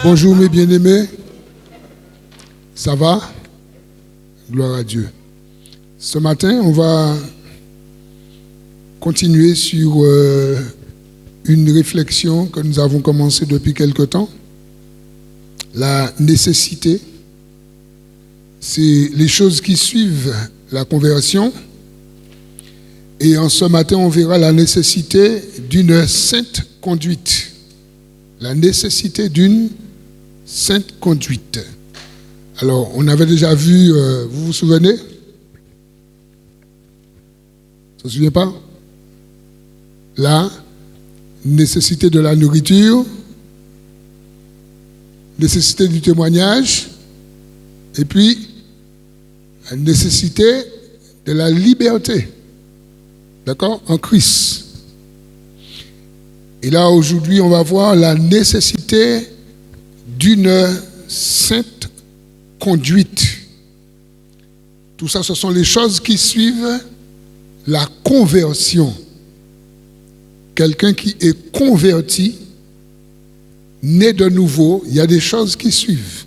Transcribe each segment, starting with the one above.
Bonjour mes bien-aimés, ça va? Gloire à Dieu. Ce matin, on va continuer sur une réflexion que nous avons commencée depuis quelque temps. La nécessité, c'est les choses qui suivent la conversion. Et en ce matin, on verra la nécessité d'une sainte conduite. La nécessité d'une sainte conduite. Alors, on avait déjà vu, vous vous souvenez? Ça ne se souvient pas? La nécessité de la nourriture, nécessité du témoignage, et puis la nécessité de la liberté. D'accord? En Christ. Et là, aujourd'hui, on va voir la nécessité d'une sainte conduite. Tout ça, ce sont les choses qui suivent la conversion. Quelqu'un qui est converti, né de nouveau, il y a des choses qui suivent.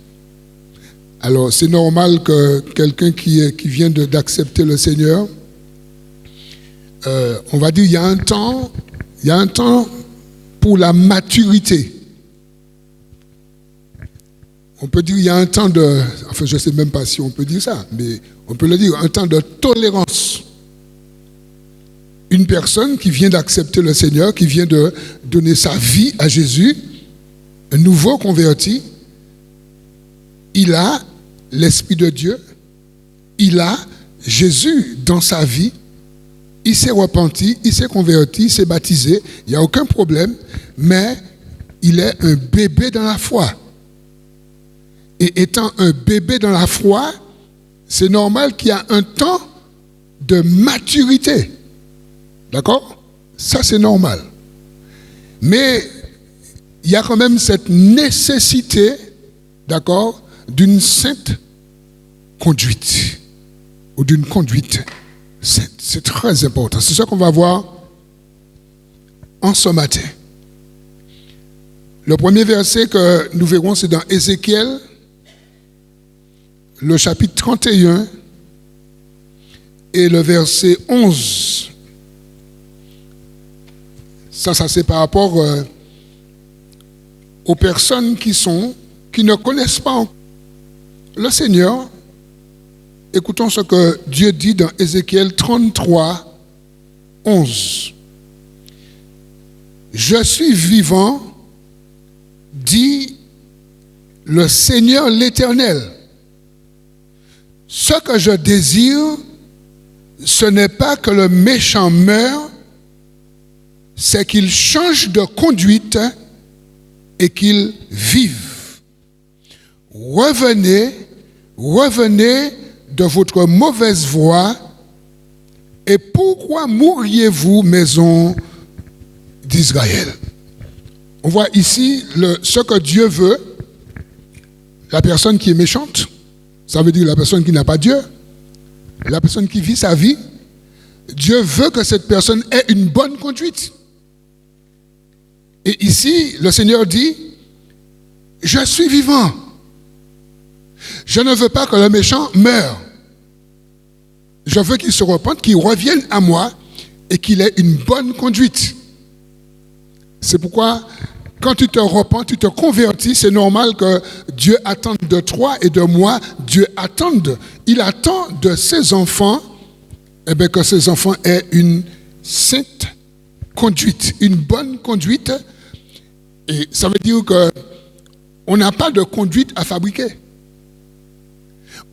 Alors, c'est normal que quelqu'un qui vient d'accepter le Seigneur, on va dire, il y a un temps pour la maturité. On peut dire il y a un temps de... Enfin, je ne sais même pas si on peut dire ça, mais on peut le dire, un temps de tolérance. Une personne qui vient d'accepter le Seigneur, qui vient de donner sa vie à Jésus, un nouveau converti, il a l'Esprit de Dieu, il a Jésus dans sa vie, il s'est repenti, il s'est converti, il s'est baptisé, il n'y a aucun problème, mais il est un bébé dans la foi. Et étant un bébé dans la foi, c'est normal qu'il y a un temps de maturité. D'accord? Ça, c'est normal. Mais il y a quand même cette nécessité, d'accord, d'une sainte conduite. Ou d'une conduite sainte. C'est très important. C'est ça qu'on va voir en ce matin. Le premier verset que nous verrons, c'est dans Ézéchiel, le chapitre 31 et le verset 11. Ça c'est par rapport aux personnes qui ne connaissent pas le Seigneur. Écoutons ce que Dieu dit dans Ézéchiel 33, 11. Je suis vivant, dit le Seigneur l'Éternel. Ce que je désire, ce n'est pas que le méchant meure, c'est qu'il change de conduite et qu'il vive. Revenez de votre mauvaise voie, et pourquoi mourriez-vous, maison d'Israël? On voit ici ce que Dieu veut, la personne qui est méchante. Ça veut dire la personne qui n'a pas Dieu, la personne qui vit sa vie. Dieu veut que cette personne ait une bonne conduite. Et ici, le Seigneur dit, je suis vivant. Je ne veux pas que le méchant meure. Je veux qu'il se repente, qu'il revienne à moi et qu'il ait une bonne conduite. C'est pourquoi, quand tu te repens, tu te convertis, c'est normal que Dieu attende de toi et de moi. Dieu il attend de ses enfants, que ses enfants aient une sainte conduite, une bonne conduite. Et ça veut dire qu'on n'a pas de conduite à fabriquer.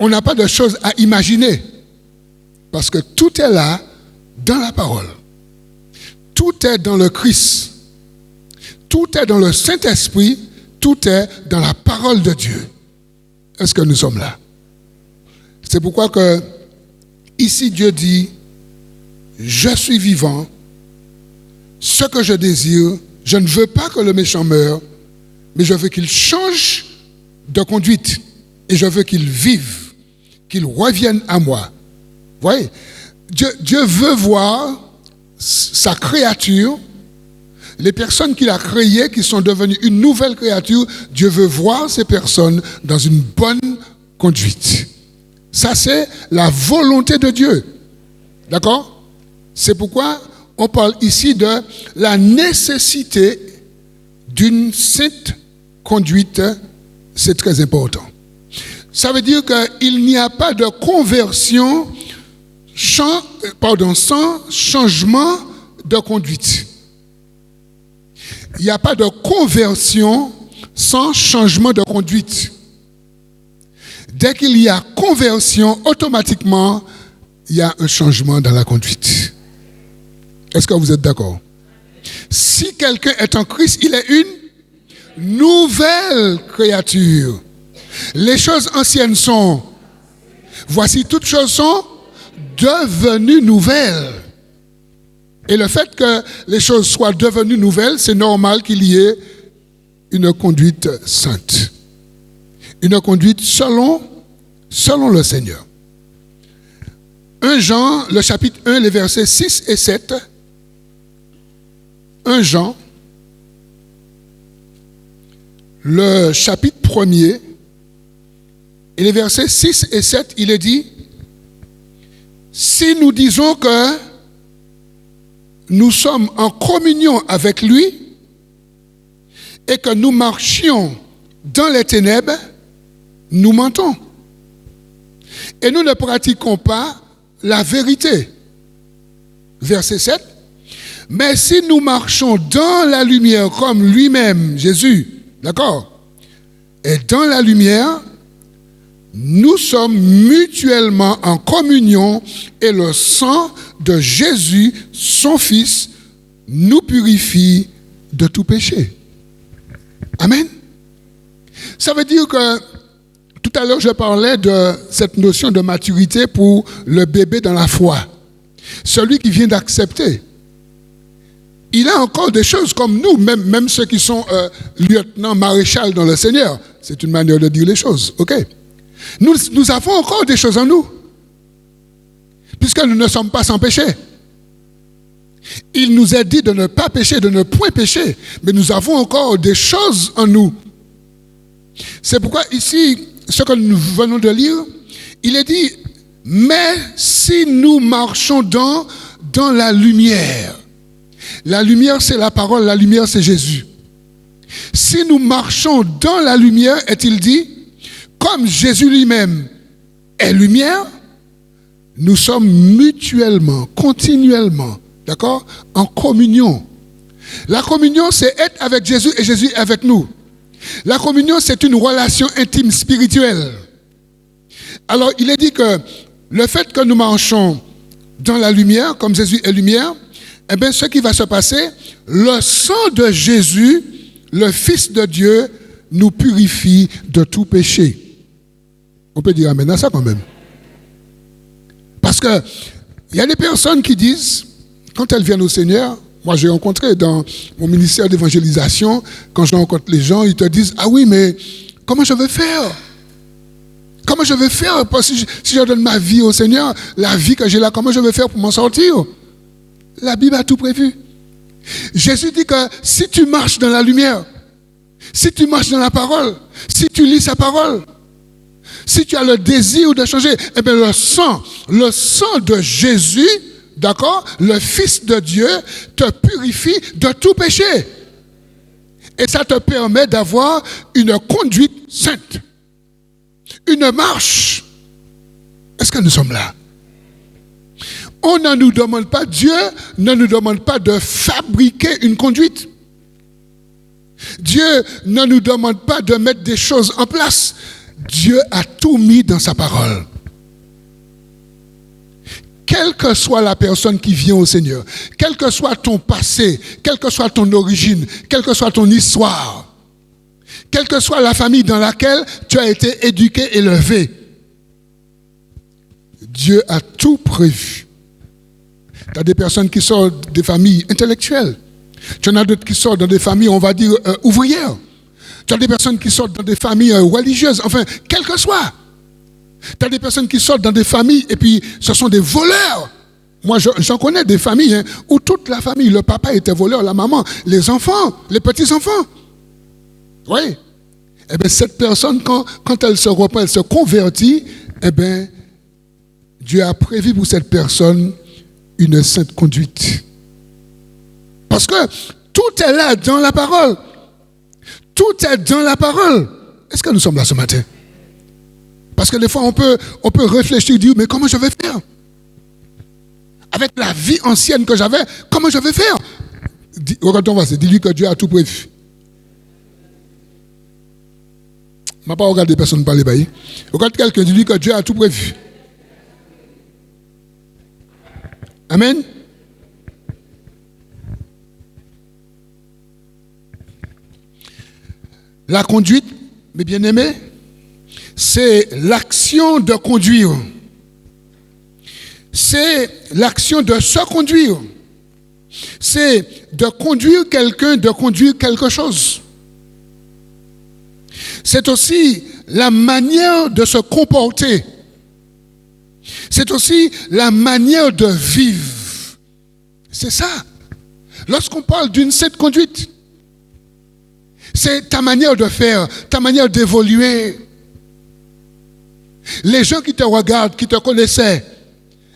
On n'a pas de choses à imaginer. Parce que tout est là dans la parole. Tout est dans le Christ. Tout est dans le Saint-Esprit, tout est dans la parole de Dieu. Est-ce que nous sommes là? C'est pourquoi que ici Dieu dit, je suis vivant, ce que je désire, je ne veux pas que le méchant meure, mais je veux qu'il change de conduite et je veux qu'il vive, qu'il revienne à moi. Vous voyez, Dieu veut voir sa créature, les personnes qu'il a créées, qui sont devenues une nouvelle créature, Dieu veut voir ces personnes dans une bonne conduite. Ça, c'est la volonté de Dieu. D'accord? C'est pourquoi on parle ici de la nécessité d'une sainte conduite. C'est très important. Ça veut dire qu'il n'y a pas de conversion sans changement de conduite. Il n'y a pas de conversion sans changement de conduite. Dès qu'il y a conversion, automatiquement, il y a un changement dans la conduite. Est-ce que vous êtes d'accord? Si quelqu'un est en Christ, il est une nouvelle créature. Les choses anciennes sont, voici toutes choses sont devenues nouvelles. Et le fait que les choses soient devenues nouvelles, c'est normal qu'il y ait une conduite sainte. Une conduite selon le Seigneur. 1 Jean, le chapitre 1, les versets 6 et 7. 1 Jean, le chapitre 1er, et les versets 6 et 7, il est dit, si nous disons que nous sommes en communion avec lui et que nous marchions dans les ténèbres, nous mentons. Et nous ne pratiquons pas la vérité. Verset 7. Mais si nous marchons dans la lumière comme lui-même, Jésus, d'accord, est dans la lumière, nous sommes mutuellement en communion et le sang de Jésus, son Fils, nous purifie de tout péché. Amen. Ça veut dire que tout à l'heure je parlais de cette notion de maturité pour le bébé dans la foi. Celui qui vient d'accepter. Il a encore des choses comme nous, même ceux qui sont lieutenants, maréchals dans le Seigneur. C'est une manière de dire les choses, ok? Nous avons encore des choses en nous, puisque nous ne sommes pas sans péché. Il nous est dit de ne pas pécher, de ne point pécher, mais nous avons encore des choses en nous. C'est pourquoi ici, ce que nous venons de lire, il est dit, mais si nous marchons dans la lumière, la lumière c'est la parole, la lumière c'est Jésus. Si nous marchons dans la lumière, est-il dit, comme Jésus lui-même est lumière, nous sommes mutuellement, continuellement, d'accord, en communion. La communion, c'est être avec Jésus et Jésus avec nous. La communion, c'est une relation intime spirituelle. Alors, il est dit que le fait que nous marchons dans la lumière, comme Jésus est lumière, eh bien, ce qui va se passer, le sang de Jésus, le Fils de Dieu, nous purifie de tout péché. On peut dire amen à ça quand même. Parce que il y a des personnes qui disent, quand elles viennent au Seigneur, moi j'ai rencontré dans mon ministère d'évangélisation, quand je rencontre les gens, ils te disent, ah oui, mais comment je vais faire? Comment je vais faire? Parce que si je donne ma vie au Seigneur, la vie que j'ai là, comment je vais faire pour m'en sortir? La Bible a tout prévu. Jésus dit que si tu marches dans la lumière, si tu marches dans la parole, si tu lis sa parole, si tu as le désir de changer, eh bien le sang de Jésus, d'accord, le Fils de Dieu, te purifie de tout péché. Et ça te permet d'avoir une conduite sainte. Une marche. Est-ce que nous sommes là? On ne nous demande pas, Dieu ne nous demande pas de fabriquer une conduite. Dieu ne nous demande pas de mettre des choses en place. Dieu a tout mis dans sa parole. Quelle que soit la personne qui vient au Seigneur, quel que soit ton passé, quelle que soit ton origine, quelle que soit ton histoire, quelle que soit la famille dans laquelle tu as été éduqué, élevé, Dieu a tout prévu. Tu as des personnes qui sortent des familles intellectuelles. Tu en as d'autres qui sortent dans des familles, on va dire, ouvrières. Tu as des personnes qui sortent dans des familles religieuses. Enfin, quel que soit. Tu as des personnes qui sortent dans des familles et puis ce sont des voleurs. Moi, j'en connais des familles où toute la famille, le papa était voleur, la maman, les enfants, les petits-enfants. Oui. Eh bien, cette personne, quand elle se repent, elle se convertit, eh bien, Dieu a prévu pour cette personne une sainte conduite. Parce que tout est là dans la parole. Tout est dans la parole. Est-ce que nous sommes là ce matin? Parce que des fois, on peut réfléchir, dire, mais comment je vais faire? Avec la vie ancienne que j'avais, comment je vais faire? Regarde ton verset, dis-lui que Dieu a tout prévu. Je ne vais pas regarder personne parler. Regarde quelqu'un, dis-lui que Dieu a tout prévu. Amen. La conduite, mes bien-aimés, c'est l'action de conduire. C'est l'action de se conduire. C'est de conduire quelqu'un, de conduire quelque chose. C'est aussi la manière de se comporter. C'est aussi la manière de vivre. C'est ça. Lorsqu'on parle d'une sainte conduite, c'est ta manière de faire, ta manière d'évoluer. Les gens qui te regardent, qui te connaissaient,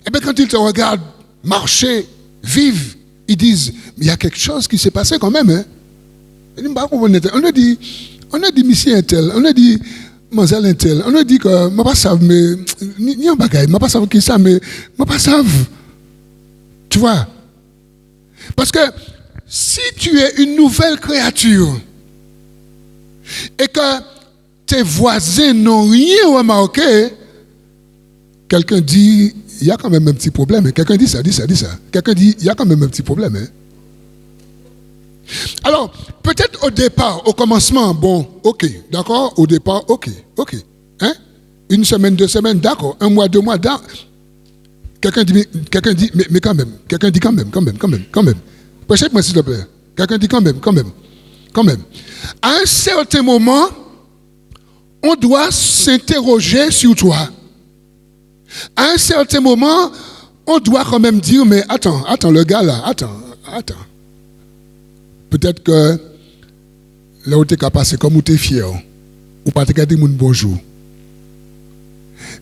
eh bien quand ils te regardent marcher, vivre, ils disent, mais il y a quelque chose qui s'est passé quand même. Hein? On a dit monsieur un tel, on a dit mademoiselle un tel, on a dit que je ne sais pas ça, mais ni un bagage, je ne sais pas ça qui ça, mais je ne sais pas ça. Tu vois? Parce que si tu es une nouvelle créature et que tes voisins n'ont rien remarqué, quelqu'un dit, il y a quand même un petit problème. Quelqu'un dit ça. Quelqu'un dit, il y a quand même un petit problème. Hein? Alors, peut-être au départ, au commencement, bon, ok, d'accord, au départ, ok. Hein? Une semaine, 2 semaines, d'accord, 1 mois, 2 mois, d'accord. Quelqu'un dit, mais quand même. Quelqu'un dit quand même. Prêchez-moi s'il te plaît. Quelqu'un dit quand même. À un certain moment, on doit s'interroger sur toi. À un certain moment, on doit quand même dire, mais attends, le gars là, attends. Peut-être que là où tu es capable, c'est comme où tu es fier, ou pas te dire bonjour.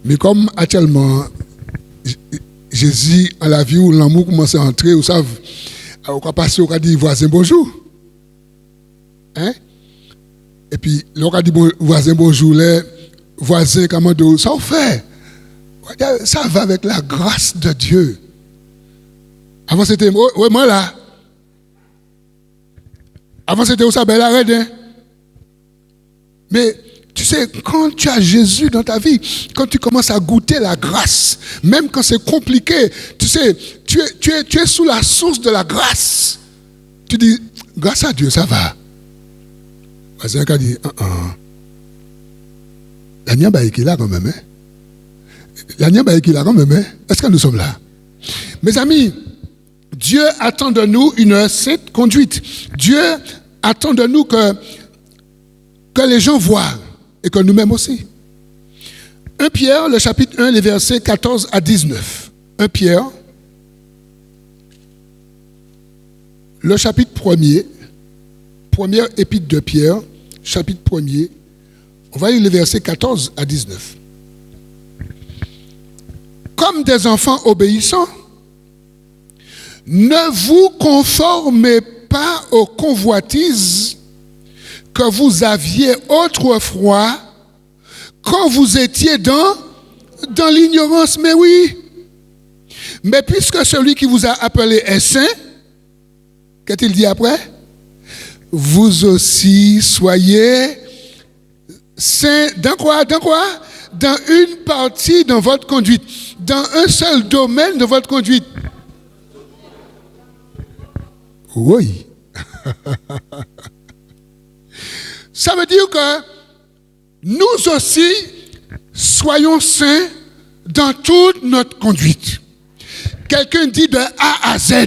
Mais comme actuellement, Jésus, à la vie où l'amour commence à entrer, vous savez, on va passer, on va dire voisin bonjour. Hein? Et puis, on va dire voisin bonjour, les voisins, comment dire, ça fait. Ça va avec la grâce de Dieu. Avant c'était, moi là. Avant c'était où ça, belle arrête. Hein? Mais tu sais, quand tu as Jésus dans ta vie, quand tu commences à goûter la grâce, même quand c'est compliqué, tu sais, tu es sous la source de la grâce. Tu dis, grâce à Dieu, ça va. Voisin qui dit, la niamba est là quand même, hein? La niamba est là quand même, hein? Est-ce que nous sommes là? Mes amis, Dieu attend de nous une sainte conduite. Dieu attend de nous que les gens voient et que nous-mêmes aussi. 1 Pierre, le chapitre 1, les versets 14 à 19. 1 Pierre, le chapitre 1er, première épître de Pierre, chapitre 1er, on va lire les versets 14 à 19. Comme des enfants obéissants, ne vous conformez pas aux convoitises que vous aviez autrefois quand vous étiez dans l'ignorance. Mais oui. Mais puisque celui qui vous a appelé est saint, qu'a-t-il dit après? Vous aussi soyez saints. Dans quoi? Dans une partie de votre conduite. Dans un seul domaine de votre conduite. Oui. Ça veut dire que nous aussi soyons saints dans toute notre conduite. Quelqu'un dit de A à Z.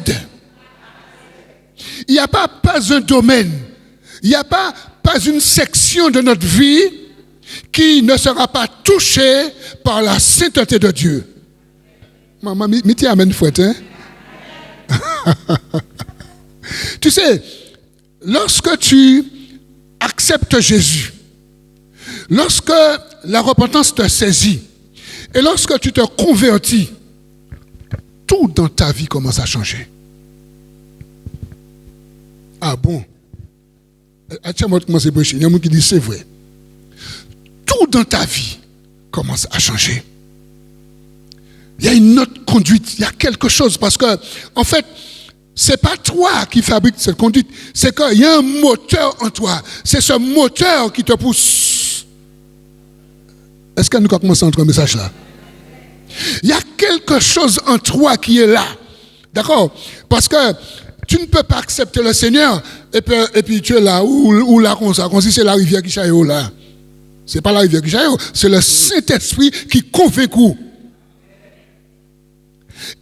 Il n'y a pas un domaine, il n'y a pas une section de notre vie qui ne sera pas touchée par la sainteté de Dieu. Maman, miti amène fouette, hein? Tu sais, lorsque tu acceptes Jésus, lorsque la repentance te saisit, et lorsque tu te convertis, tout dans ta vie commence à changer. Ah bon? Tiens-moi comment c'est prêché. Il y a un qui dit c'est vrai. Tout dans ta vie commence à changer. Il y a une autre conduite, il y a quelque chose, parce que, en fait, c'est pas toi qui fabrique cette conduite, c'est qu'il y a un moteur en toi. C'est ce moteur qui te pousse. Est-ce que nous commençons entre un message là? Il y a quelque chose en toi qui est là. D'accord? Parce que tu ne peux pas accepter le Seigneur et puis tu es là, ou là, comme si c'est la rivière qui chaille là. C'est pas la rivière qui chaille, c'est le Saint-Esprit qui convainc.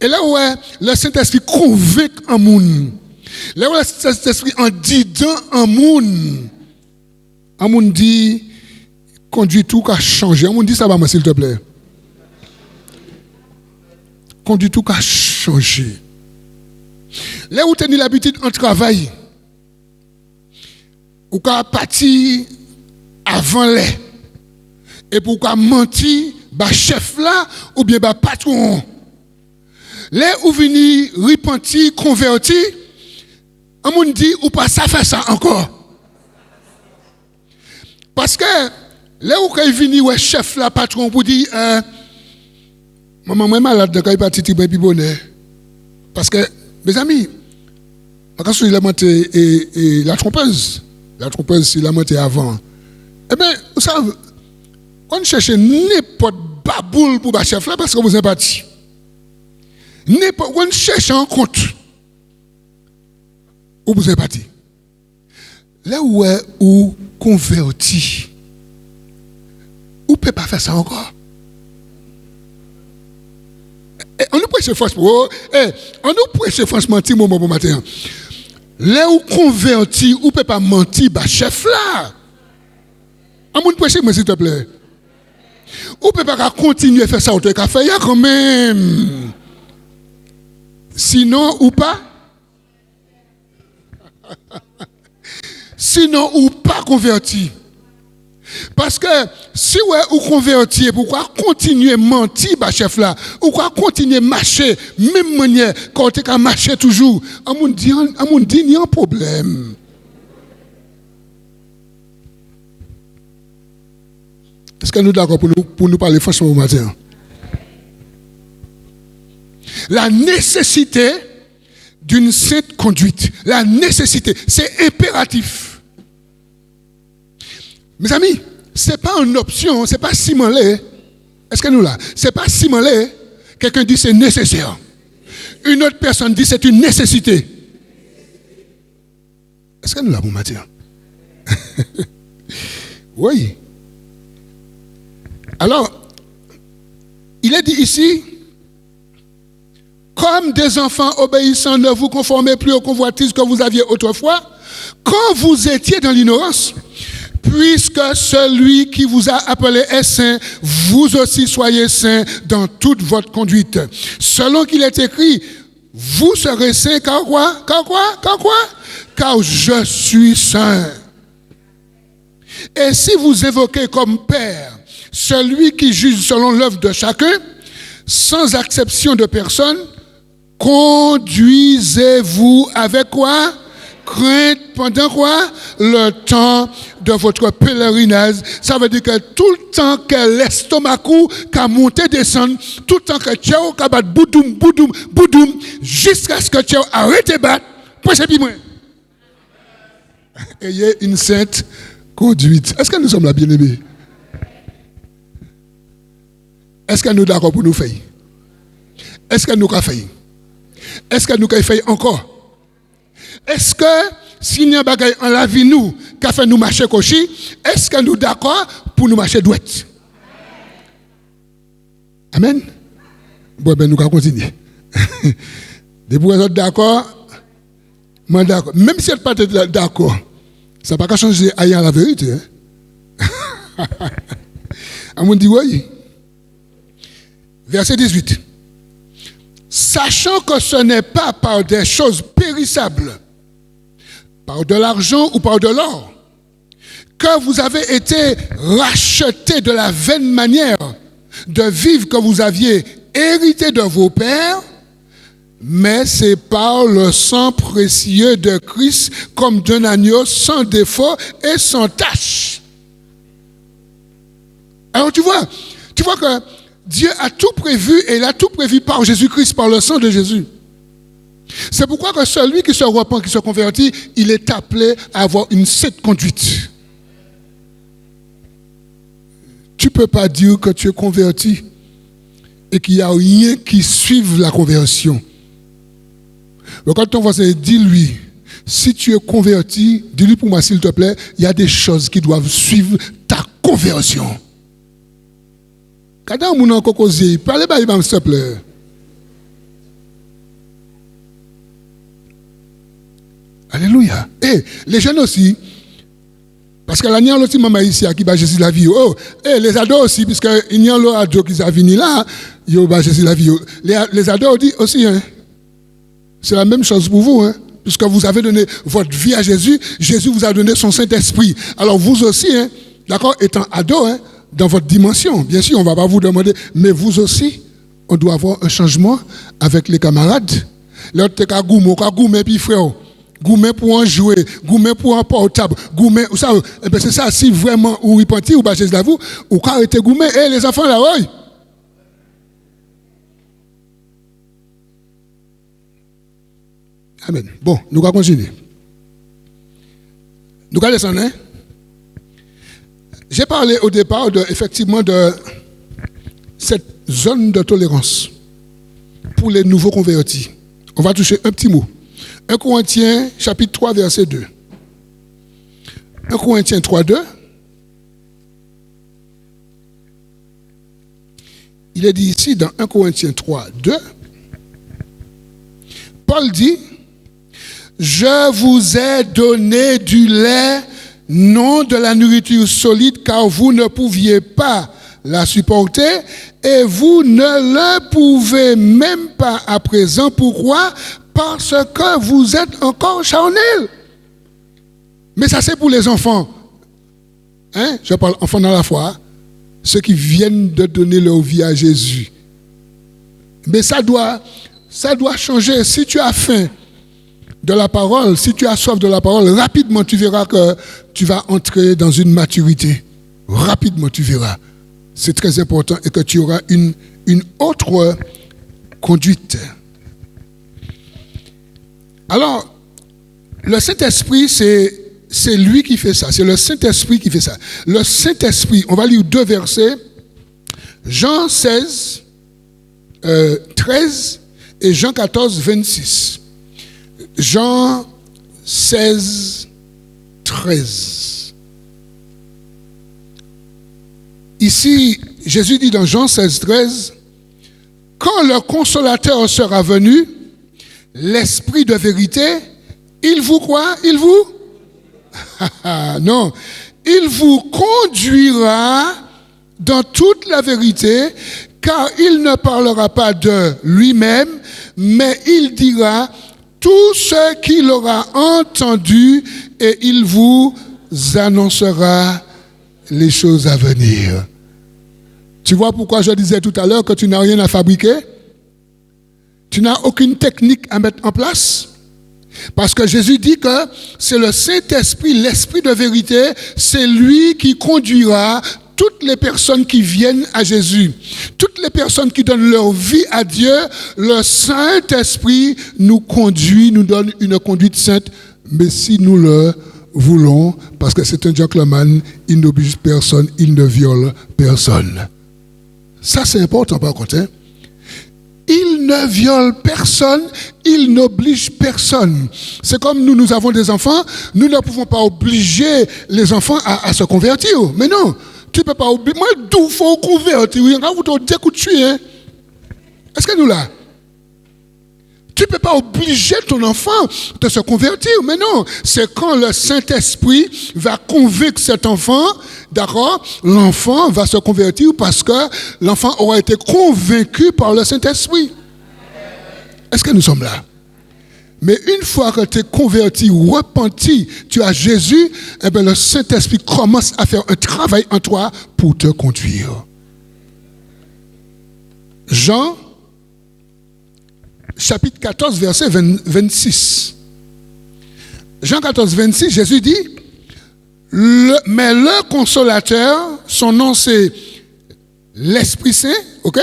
Et là où le Saint-Esprit convainc un monde, là où le Saint-Esprit en dit dans un monde dit, conduit tout qu'à changer. Un monde dit ça va, moi, s'il te plaît. Conduit tout qu'à changer. Là où tu as l'habitude en travail, ou qu'à partir avant les, et pour qu'à mentir, bah chef là, ou bien bah patron. Là où vini repenti, converti, on me dit ou pas ça fait ça encore. Parce que là où il vini ouais chef là patron pour dire maman moi malade quand il parti ti puis bonheur. Parce que mes amis, quand je la monté et la trompeuse c'est la montée avant. Eh bien, vous savez, on cherche n'importe baboule pour le chef là parce que vous êtes parti. N'importe on cherche un compte. Où vous êtes parti. Là où est ou converti. Ou peut pas faire ça encore. On nous prêche franchement. On nous prêche franchement petit moment pour matin. Là où converti, ou peut pas mentir, bah chef là. On nous prêche moi s'il te plaît. Ou peut pas continuer à faire ça au truc à faire quand même. Sinon ou pas. Sinon ou pas converti. Parce que si ouais ou converti, pourquoi continuer à mentir, bah chef là? Pourquoi continuer à marcher, même manière, quand tu as marché toujours? On me dit, il y a un problème. Est-ce que nous sommes d'accord pour nous parler franchement au matin? La nécessité d'une sainte conduite. La nécessité, c'est impératif. Mes amis, ce n'est pas une option, ce n'est pas simulé. Est-ce que nous là? Ce n'est pas simulé. Quelqu'un dit c'est nécessaire. Une autre personne dit c'est une nécessité. Est-ce que nous là, mon matin? Oui. Alors, il est dit ici, comme des enfants obéissants, ne vous conformez plus aux convoitises que vous aviez autrefois, quand vous étiez dans l'ignorance, puisque celui qui vous a appelé est saint, vous aussi soyez saints dans toute votre conduite. Selon qu'il est écrit, vous serez saints car quoi? Car quoi? Car quoi? Car je suis saint. Et si vous évoquez comme Père celui qui juge selon l'œuvre de chacun, sans exception de personne, conduisez-vous avec quoi? Crainte pendant quoi? Le temps de votre pèlerinage. Ça veut dire que tout le temps que l'estomac qu'a monté descend, tout le temps que tu as battu boudoum, boudoum, boudoum, jusqu'à ce que tu aies arrêté de battre, puis c'est plus moins. Ayez une sainte conduite. Est-ce que nous sommes là, bien-aimés? Est-ce que nous sommes d'accord pour nous faire? Est-ce que nous avons fait? Est-ce que nous avons fait encore? Est-ce que s'il y a un bagage en la vie nous qui a fait nous marcher cochi, est-ce que nous sommes d'accord pour nous marcher douette? Amen? Bon, ben nous allons continuer. Depuis que vous êtes d'accord, moi d'accord. Même si vous n'êtes pas d'accord, ça ne va pas changer à la vérité. On dit oui. Verset 18. sachant que ce n'est pas par des choses périssables, par de l'argent ou par de l'or, que vous avez été rachetés de la vaine manière de vivre que vous aviez hérité de vos pères, mais c'est par le sang précieux de Christ comme d'un agneau sans défaut et sans tache. Alors tu vois que Dieu a tout prévu et il a tout prévu par Jésus-Christ, par le sang de Jésus. C'est pourquoi que celui qui se repent, qui se convertit, il est appelé à avoir une sainte conduite. Tu ne peux pas dire que tu es converti et qu'il n'y a rien qui suive la conversion. Mais quand ton voisin dit lui, si tu es converti, dis-lui pour moi s'il te plaît, il y a des choses qui doivent suivre ta conversion. Quand on a encore causé, parlez pas, s'il te plaît. Alléluia. Et les jeunes aussi, parce que la nian aussi maman ici qui va Jésus la vie. Oh, et les ados aussi, puisque il y a un ado qui s'est venu là, il va Jésus la vie. Les ados disent aussi, hein, c'est la même chose pour vous, hein, puisque vous avez donné votre vie à Jésus, Jésus vous a donné son Saint-Esprit. Alors vous aussi, hein, d'accord, étant ado, hein, dans votre dimension, bien sûr, on ne va pas vous demander, mais vous aussi, on doit avoir un changement avec les camarades. L'autre, t'es qu'à goumer, puis frère. Goumer pour en jouer, goumer pour un portable, goumer, ça, c'est ça, si vraiment vous repentez, ou bâchez la vous, ou quand arrêtez goumer, et les enfants là, oui. Amen. Bon, nous allons continuer. Nous allons descendre, hein? J'ai parlé au départ effectivement de cette zone de tolérance pour les nouveaux convertis. On va toucher un petit mot. 1 Corinthiens, chapitre 3, verset 2. 1 Corinthiens 3, 2. Il est dit ici dans 1 Corinthiens 3, 2. Paul dit, « Je vous ai donné du lait, non de la nourriture solide, car vous ne pouviez pas la supporter, et vous ne le pouvez même pas à présent. Pourquoi ? Parce que vous êtes encore charnel. » Mais ça, c'est pour les enfants. Hein? Je parle enfants dans la foi. Ceux qui viennent de donner leur vie à Jésus. Mais ça doit changer. Si tu as faim de la parole, si tu as soif de la parole, rapidement, tu verras que tu vas entrer dans une maturité. Rapidement, tu verras. C'est très important et que tu auras une autre conduite. Alors, le Saint-Esprit, c'est lui qui fait ça. C'est le Saint-Esprit qui fait ça. Le Saint-Esprit, on va lire 2 versets. Jean 16, 13 et Jean 14, 26. Jean 16, 13. Ici, Jésus dit dans Jean 16, 13, « Quand le Consolateur sera venu, l'Esprit de vérité, il vous quoi? Il vous? Non. Il vous conduira dans toute la vérité, car il ne parlera pas de lui-même, mais il dira tout ce qu'il aura entendu et il vous annoncera les choses à venir. » Tu vois pourquoi je disais tout à l'heure que tu n'as rien à fabriquer? Tu n'as aucune technique à mettre en place? Parce que Jésus dit que c'est le Saint-Esprit, l'Esprit de vérité, c'est lui qui conduira toutes les personnes qui viennent à Jésus. Toutes les personnes qui donnent leur vie à Dieu, le Saint-Esprit nous conduit, nous donne une conduite sainte. Mais si nous le voulons, parce que c'est un gentleman, il n'oblige personne, il ne viole personne. Ça, c'est important par contre. Hein? Il ne viole personne, il n'oblige personne. C'est comme nous avons des enfants, nous ne pouvons pas obliger les enfants à se convertir. Mais non, tu ne peux pas obliger. Moi, d'où faut convertir? Vous te dites que tu es. Est-ce que nous là? Tu ne peux pas obliger ton enfant de se convertir, mais non. C'est quand le Saint-Esprit va convaincre cet enfant, d'accord, l'enfant va se convertir parce que l'enfant aura été convaincu par le Saint-Esprit. Est-ce que nous sommes là? Mais une fois que tu es converti, repenti, tu as Jésus, eh bien le Saint-Esprit commence à faire un travail en toi pour te conduire. Jean, chapitre 14, verset 26. Jean 14, 26, Jésus dit, mais le consolateur, son nom c'est l'Esprit Saint, ok?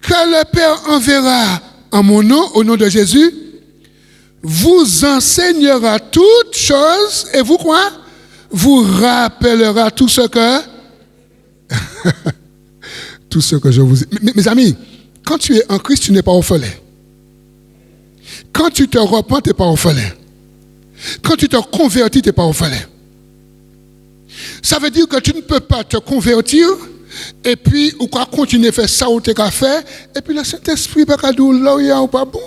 Que le Père enverra en mon nom, au nom de Jésus, vous enseignera toutes choses, et vous quoi? Vous rappellera tout ce que... tout ce que je vous ai... Mes amis, quand tu es en Christ, tu n'es pas orphelin. Quand tu te repens, tu n'es pas orphelin. Quand tu te convertis, tu n'es pas orphelin. Ça veut dire que tu ne peux pas te convertir et puis ou quoi continuer à faire ça ou tu as fait et puis le Saint-Esprit pas cadeau là ou pas bon.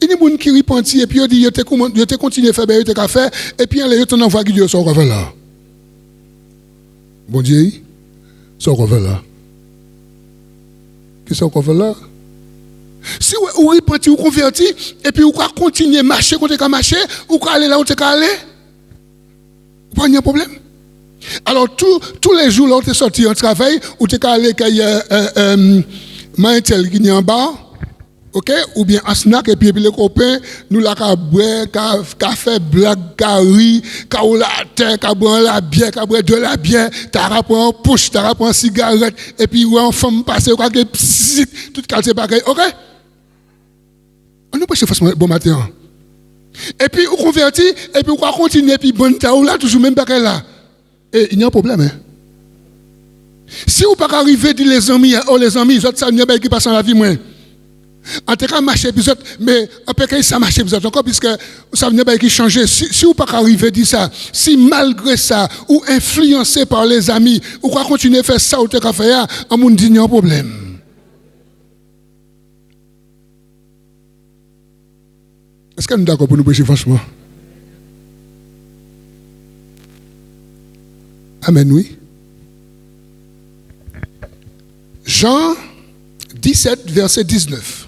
Il y a des gens qui repentent et puis ils disent yo te continuer à faire ben tu as fait et puis ils te envoient qui Dieu sort là. Bon Dieu, sort là. Qui sort là? Si vous repentez ou converti et puis vous continuer à marcher quand vous marcher ou aller là où vous aller, pas de problème. Alors tous les jours là où tu es sorti en travail ou tu es allé Maïtel qui est en bas, ok, ou bien un snack et puis les copains nous la boire, café blague, riz, la terre, boire la bière, boire de la bière, t'as rapport en push, t'as rapport en cigarette et puis ou en femme passer quoi que tout quartier pareil, ok? On nous prêche forcément bon matin. Et puis on convertit et puis on continue et puis bon temps là toujours même pareil là. Et il y a un problème. Hein? Si vous ne pouvez pas arriver à dire les amis, oh les amis, ça ne pas qui passe dans la vie, moi. En tout cas, marcher, mais en tout cas, ça marche encore, puisque ça ne pas qui changer. Si vous ne pouvez pas arriver à dire ça, si malgré ça, ou influencé par les amis, ou quoi continuer à faire ça ou te faire, on vous dit il y a un problème. Est-ce que nous sommes d'accord pour nous prêcher franchement? Amen, oui. Jean 17, verset 19.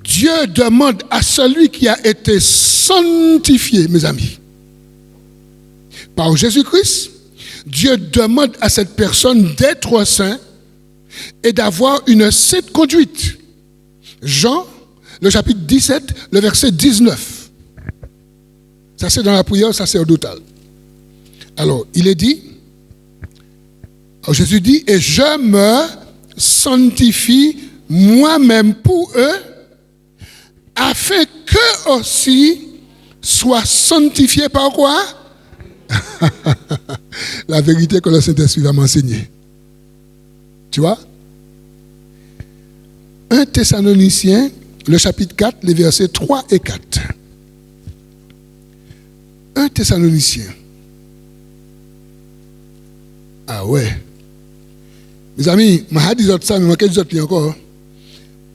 Dieu demande à celui qui a été sanctifié, mes amis, par Jésus-Christ, Dieu demande à cette personne d'être saint et d'avoir une sainte conduite. Jean, le chapitre 17, le verset 19. Ça c'est dans la prière sacerdotale. Alors, il est dit, Jésus dit, et je me sanctifie moi-même pour eux, afin qu'eux aussi soient sanctifiés par quoi? La vérité que le Saint-Esprit va m'enseigner. Tu vois? 1 Thessaloniciens, le chapitre 4, les versets 3 et 4. 1 Thessaloniciens. Ah ouais. Mes amis, je vais dire ça, mais je vais dire encore.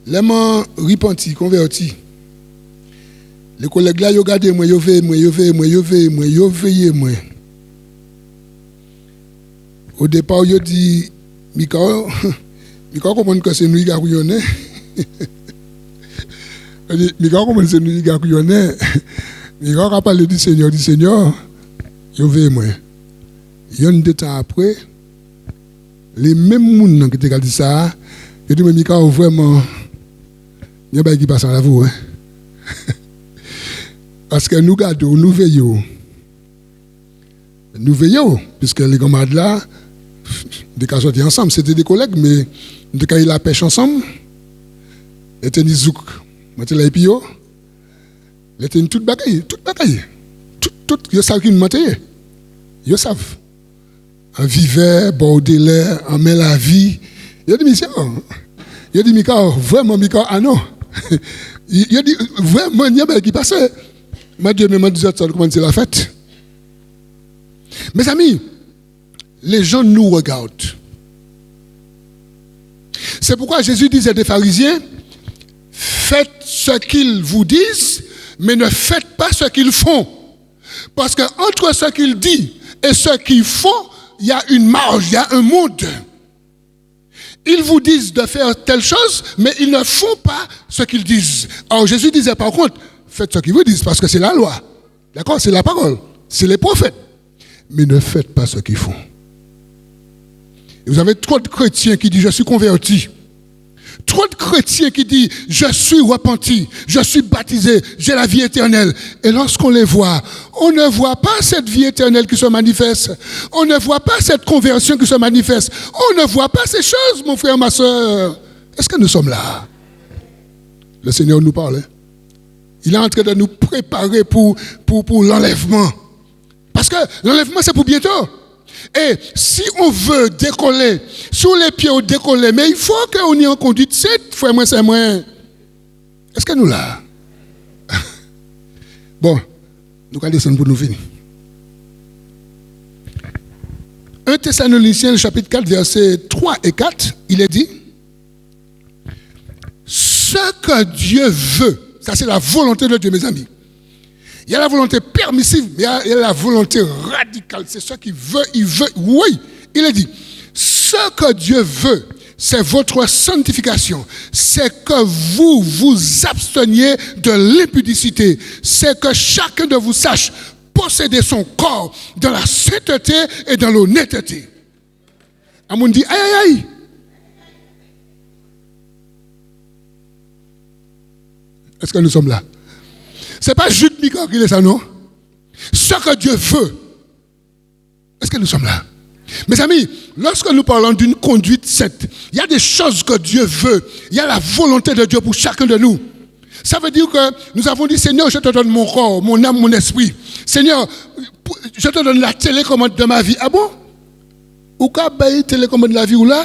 Les gens repentis, convertis. Les collègues là, ils regardent moi, ils veillent moi. Au départ, ils disent, Mika comprend que c'est nous qui avons Mika comprend que c'est nous qui avons Mika a parlé du Seigneur, ils veillent moi. Il y a un temps après, les mêmes gens qui ont dit ça, ils disent, mais Mika, vraiment, il y a des qui passent à la voie. Parce que nous gardons, nous veillons. Nous veillons, puisque les camarades là, des cas sortis ensemble, c'était des collègues, mais nous avons eu la pêche ensemble. Ils étaient zouk, ils étaient là, ils étaient toute bagaille. Tout, ils savent qu'ils mentent. Ils savent. En vivait, bordelais, en met la vie. Il a dit, monsieur, il a dit, Mika, vraiment, Mika, ah non. Il a dit, vraiment, il y a bien qui passe. Ma Dieu, mais dit, comment c'est la fête. Mes amis, les gens nous regardent. C'est pourquoi Jésus disait des pharisiens, faites ce qu'ils vous disent, mais ne faites pas ce qu'ils font. Parce qu'entre ce qu'ils disent et ce qu'ils font, il y a une marge, il y a un monde. Ils vous disent de faire telle chose, mais ils ne font pas ce qu'ils disent. Alors Jésus disait par contre, faites ce qu'ils vous disent parce que c'est la loi. D'accord? C'est la parole. C'est les prophètes. Mais ne faites pas ce qu'ils font. Et vous avez trop de chrétiens qui disent je suis converti. Trop de chrétiens qui disent je suis repenti, je suis baptisé, j'ai la vie éternelle. Et lorsqu'on les voit, on ne voit pas cette vie éternelle qui se manifeste. On ne voit pas cette conversion qui se manifeste. On ne voit pas ces choses, mon frère, ma soeur. Est-ce que nous sommes là? Le Seigneur nous parle. Il est en train de nous préparer pour l'enlèvement. Parce que l'enlèvement, c'est pour bientôt. Et si on veut décoller, sur les pieds on décoller, mais il faut qu'on y en conduite 7 fois moins, c'est moins. Est-ce que nous là? Bon, nous allons descendre pour nous finir. 1 Thessaloniciens, chapitre 4, versets 3 et 4, il est dit, ce que Dieu veut, ça c'est la volonté de Dieu, mes amis. Il y a la volonté permissive, mais il y a la volonté radicale. C'est ce qu'il veut, oui. Il est dit, ce que Dieu veut, c'est votre sanctification. C'est que vous vous absteniez de l'impudicité. C'est que chacun de vous sache posséder son corps dans la sainteté et dans l'honnêteté. Amoun dit, aïe, aïe, aïe. Est-ce que nous sommes là? Ce n'est pas Jude Micor qui dit ça, non? Ce que Dieu veut. Est-ce que nous sommes là? Mes amis, lorsque nous parlons d'une conduite sainte, il y a des choses que Dieu veut. Il y a la volonté de Dieu pour chacun de nous. Ça veut dire que nous avons dit, Seigneur, je te donne mon corps, mon âme, mon esprit. Seigneur, je te donne la télécommande de ma vie. Ah bon? Pourquoi bailler télécommande de la vie ou là?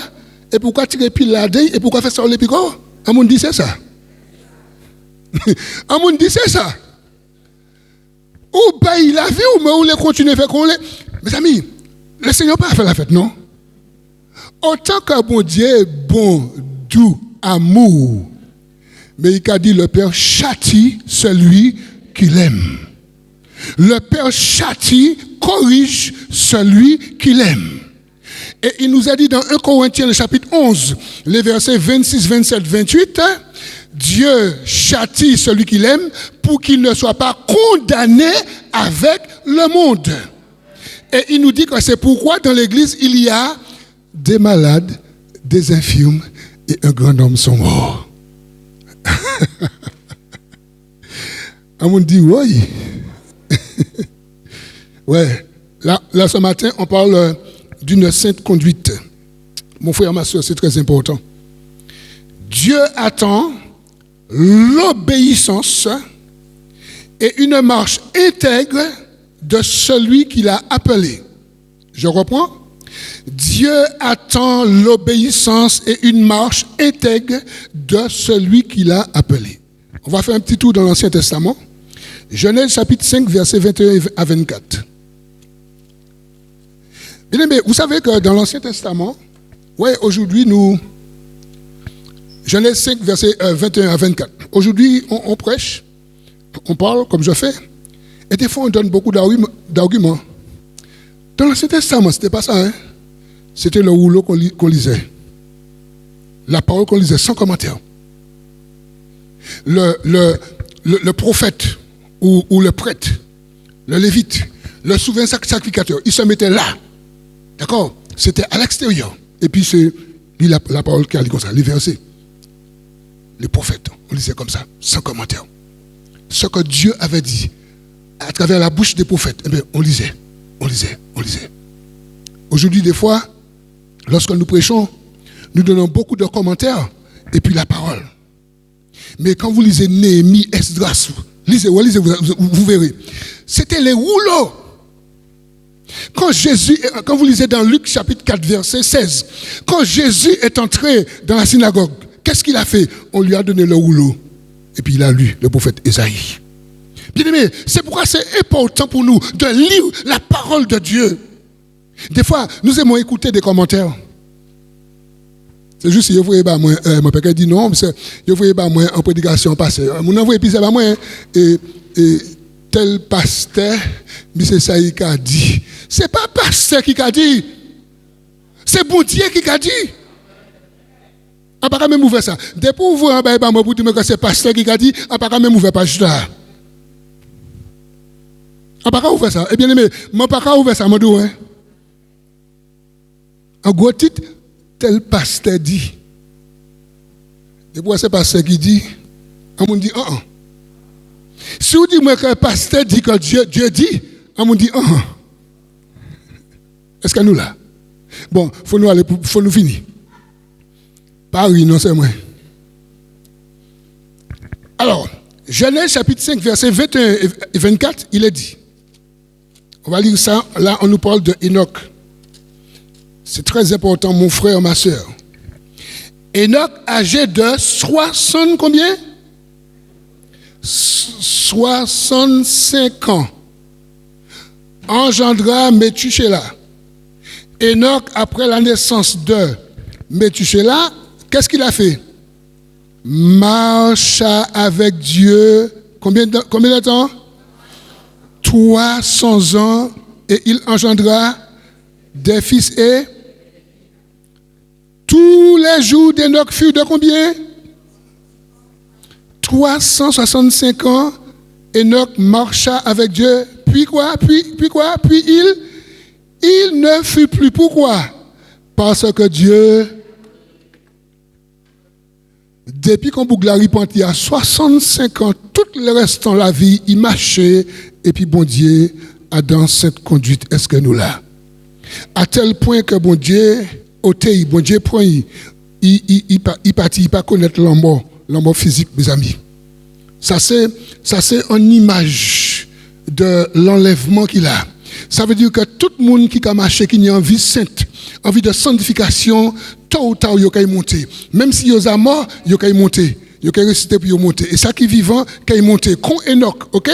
Et pourquoi tirer pile la deuil? Et pourquoi faire ça au l'épico? Amoun dit c'est ça. Amoun dit c'est ça. Ou bailler la vie ou mais ou les continuer à faire qu'on les. Mes amis, le Seigneur n'a pas fait la fête, non? Autant que bon Dieu est bon, doux, amour. Mais il a dit le Père châtie celui qu'il aime. Le Père châtie, corrige celui qu'il aime. Et il nous a dit dans 1 Corinthiens, le chapitre 11, les versets 26, 27, 28, Dieu châtie celui qu'il aime pour qu'il ne soit pas condamné avec le monde. Et il nous dit que c'est pourquoi dans l'église, il y a des malades, des infirmes et un grand nombre sont morts. On dit oui. Ouais. Là, ce matin, on parle d'une sainte conduite. Mon frère, ma soeur, c'est très important. Dieu attend l'obéissance et une marche intègre de celui qu'il a appelé. Je reprends. Dieu attend l'obéissance et une marche intègre de celui qu'il a appelé. On va faire un petit tour dans l'Ancien Testament. Genèse chapitre 5, versets 21 à 24. Bien aimé, vous savez que dans l'Ancien Testament, ouais, aujourd'hui, Genèse 5, versets 21 à 24. Aujourd'hui, on prêche, on parle comme je fais, et des fois on donne beaucoup d'arguments. Dans l'Ancien Testament, ce n'était pas ça, hein? C'était le rouleau qu'on lisait. La parole qu'on lisait sans commentaire. Le prophète ou le prêtre, le lévite, le souverain sacrificateur, il se mettait là. D'accord? C'était à l'extérieur. Et puis c'est la parole qui a dit comme ça, les versets. Les prophètes, on lisait comme ça, sans commentaire. Ce que Dieu avait dit à travers la bouche des prophètes, eh bien, on lisait. Aujourd'hui, des fois, lorsque nous prêchons, nous donnons beaucoup de commentaires et puis la parole. Mais quand vous lisez Néhémie, Esdras, lisez, vous verrez. C'était les rouleaux. Quand vous lisez dans Luc chapitre 4, verset 16, quand Jésus est entré dans la synagogue, qu'est-ce qu'il a fait? On lui a donné le rouleau. Et puis il a lu le prophète Ésaïe. Bien aimé, c'est pourquoi c'est important pour nous de lire la parole de Dieu. Des fois, nous aimons écouter des commentaires. C'est juste si vous voyez pas moi, mon père dit non, c'est vous voyez pas moi en prédication passée. Mon envoyé puis c'est pas moi et tel pasteur, mais c'est ça qui a dit. C'est pas pasteur qui a dit. C'est bon Dieu qui a dit. On pas même ouvrir ça. Depuis pour vous en bas pour dire que c'est pasteur qui a dit, on pas même ouvrir page là. On pas ouvrir ça. Eh bien aimé, moi pas ouvrir ça, moi dou hein. En gros titre, tel pasteur dit. Et pour c'est pasteur qui dit, on me dit Si vous dites moi que le pasteur dit que Dieu dit, on me dit Est-ce que nous là? Bon, faut nous aller, faut nous finir. Paris, non, c'est moi. Alors, Genèse chapitre 5, versets 21 et 24, il est dit. On va lire ça, là on nous parle de Enoch. C'est très important, mon frère, ma soeur. Enoch, âgé de 60 combien? 65 ans, engendra Méthusélah. Enoch, après la naissance de Méthusélah, qu'est-ce qu'il a fait? Marcha avec Dieu, combien de temps? 300 ans, et il engendra des fils et tous les jours d'Enoch furent de combien? 365 ans, Enoch marcha avec Dieu, puis quoi? Puis il ne fut plus. Pourquoi? Parce que Dieu, depuis qu'on boucle la repenti à 65 ans, tout le restant de la vie, il marchait, et puis bon Dieu a dans cette conduite, est-ce que nous là? À tel point que bon Dieu, bon Dieu prend, il partit, il pas connaître l'amour physique, mes amis. Ça c'est une image de l'enlèvement qu'il a. Ça veut dire que tout le monde qui a marché, qui a envie sainte, envie de sanctification, tôt ou tard, il peut monter. Même si il a mort, il peut monter. Il peut réciter pour monter. Et ça qui est vivant, il peut monter. Comme Enoch, ok?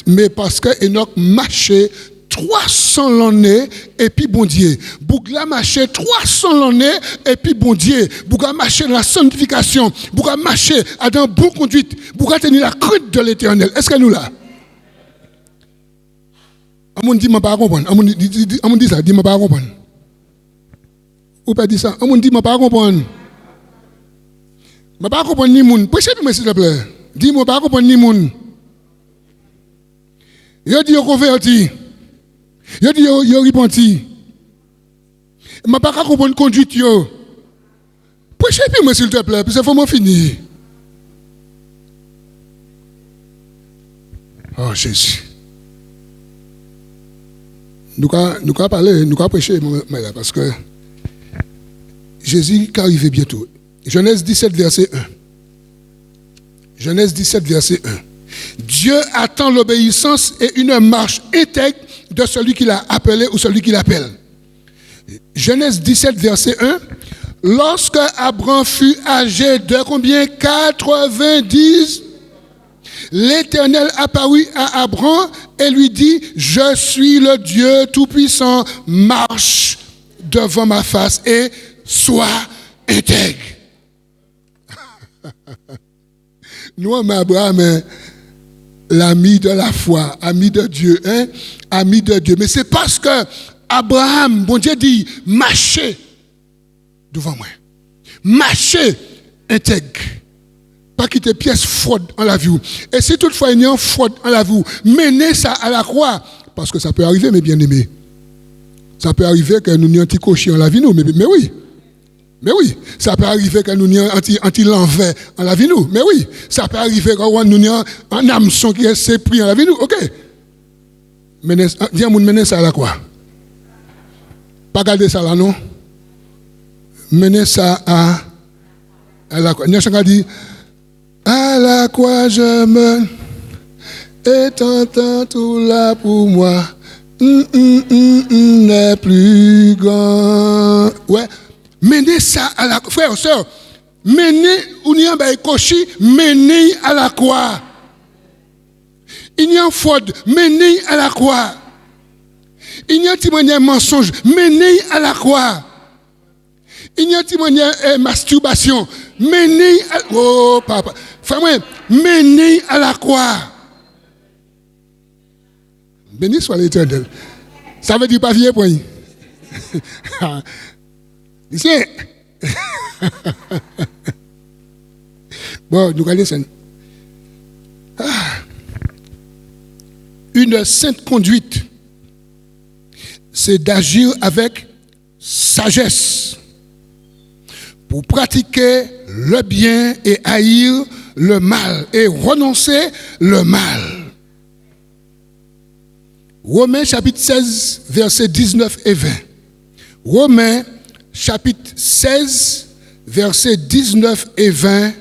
Mais parce que Enoch marchait 300 l'année, et puis bon Dieu. Bougla marché 300 l'année, et puis bon Dieu. Bougla marché dans la sanctification. Bougla marché dans bonne conduite. Bougla tenir la crainte de l'éternel. Est-ce que nous là? On dit, je ne pas comprendre. On dit ça, dis, je ne pas comprendre. Ou pas dit ça? On dit, je ne pas comprendre. Je ne pas comprendre ni moun. Prêchez moi s'il te plaît. Dis, je ne pas comprendre ni moun. Yo dit, yo converti. Yo dit, yo repenti. Je ne pas comprendre conduite yo. Prêchez moi s'il te plaît, puis c'est vraiment fini. Oh Jésus. Nous allons parler, nous allons prêcher, parce que Jésus arrive bientôt. Genèse 17, verset 1. Genèse 17, verset 1. Dieu attend l'obéissance et une marche intègre de celui qui l'a appelé ou celui qui l'appelle. Genèse 17, verset 1. Lorsque Abraham fut âgé de combien? 90. L'Éternel apparut à Abraham et lui dit, je suis le Dieu Tout-Puissant, marche devant ma face et sois intègre. Nous, Abraham, l'ami de la foi, ami de Dieu, hein? Ami de Dieu. Mais c'est parce que Abraham, bon Dieu dit, marchez devant moi. Marchez intègre. Pas quitter pièce fraude en la vie. Et si toutefois il y a une fraude en la vie, menez ça à la croix. Parce que ça peut arriver, mes bien-aimés. Ça peut arriver que nous ayons un petit cocher en la vie, nous. Mais oui. Mais oui. Ça peut arriver que nous ayons un petit l'envers en la vie, nous. Mais oui. Ça peut arriver que nous ayons un hameçon qui est pris en la vie, nous. Ok. Menez ça à la croix. Pas garder ça là, non. Menez ça à la croix. Nous avons dit, à la croix je mène, et t'entends tout là pour moi, n'est plus grand. Ouais, menez ça à la croix, frère, sœur, menez, ou n'y a pas cochi, menez à la croix. Il y a un faute, menez à la croix. Il y a un témoignage mensonge, menez à la croix. Il y a un témoignage masturbation, menez à... Oh, papa. Frère, menez à la croix. Béni soit l'Éternel. Ça veut dire pas vieux point. Ici. Bon, nous regardons ça. Une sainte conduite, c'est d'agir avec sagesse pour pratiquer le bien et haïr le mal et renoncer le mal. Romains chapitre 16, versets 19 et 20. Romains chapitre 16, versets 19 et 20.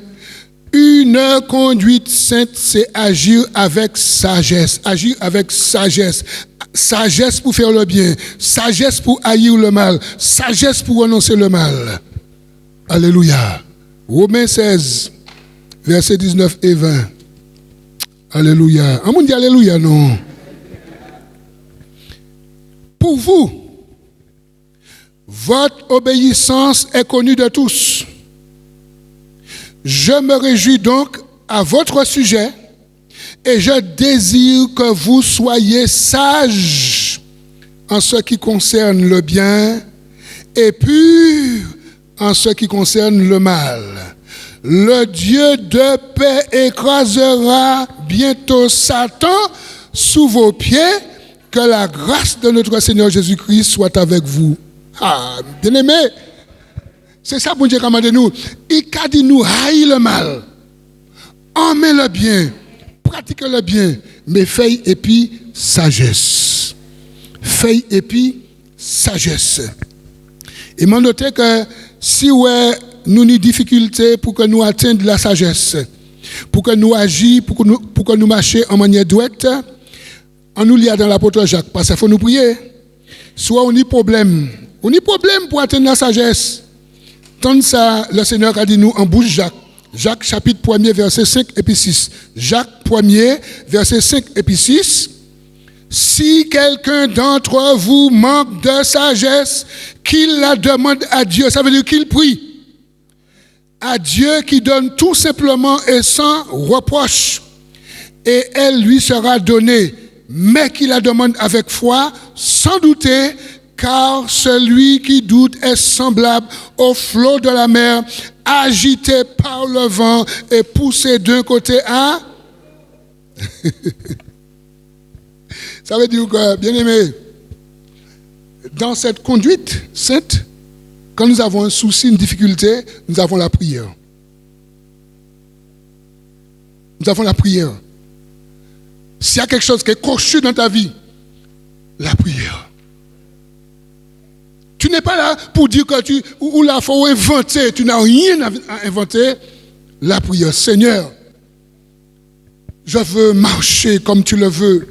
Une conduite sainte, c'est agir avec sagesse. Agir avec sagesse. Sagesse pour faire le bien. Sagesse pour haïr le mal. Sagesse pour renoncer le mal. Alléluia. Romains 16, versets 19 et 20. Alléluia. On dit alléluia, non? Pour vous, votre obéissance est connue de tous. Je me réjouis donc à votre sujet et je désire que vous soyez sages en ce qui concerne le bien et purs en ce qui concerne le mal. Le Dieu de paix écrasera bientôt Satan sous vos pieds. Que la grâce de notre Seigneur Jésus-Christ soit avec vous. Ah, bien-aimé, c'est ça pour Dieu qui a demandé nous. Il a dit nous haïr le mal, aimer le bien, pratiquer le bien, mais feuille et puis sagesse. Feuille et puis sagesse. Et m'a noté que si ouais, nous avons des difficultés pour que nous atteignions la sagesse, pour que nous agissions, pour que nous marchions en manière droite, on nous lit dans l'apôtre Jacques, parce qu'il faut nous prier. Soit on a problème pour atteindre la sagesse. Tant ça, le Seigneur a dit nous en bouche Jacques. Jacques chapitre 1er, verset 5 et puis 6. Jacques 1er, verset 5 et puis 6. Si quelqu'un d'entre vous manque de sagesse, qu'il la demande à Dieu. Ça veut dire qu'il prie. À Dieu qui donne tout simplement et sans reproche. Et elle lui sera donnée. Mais qu'il la demande avec foi, sans douter, car celui qui doute est semblable au flot de la mer, agité par le vent et poussé d'un côté à... Ça veut dire que, bien aimé, dans cette conduite sainte, quand nous avons un souci, une difficulté, nous avons la prière. Nous avons la prière. S'il y a quelque chose qui est cochu dans ta vie, la prière. Tu n'es pas là pour dire que ou là, il faut inventer. Tu n'as rien à inventer. La prière. Seigneur, je veux marcher comme tu le veux.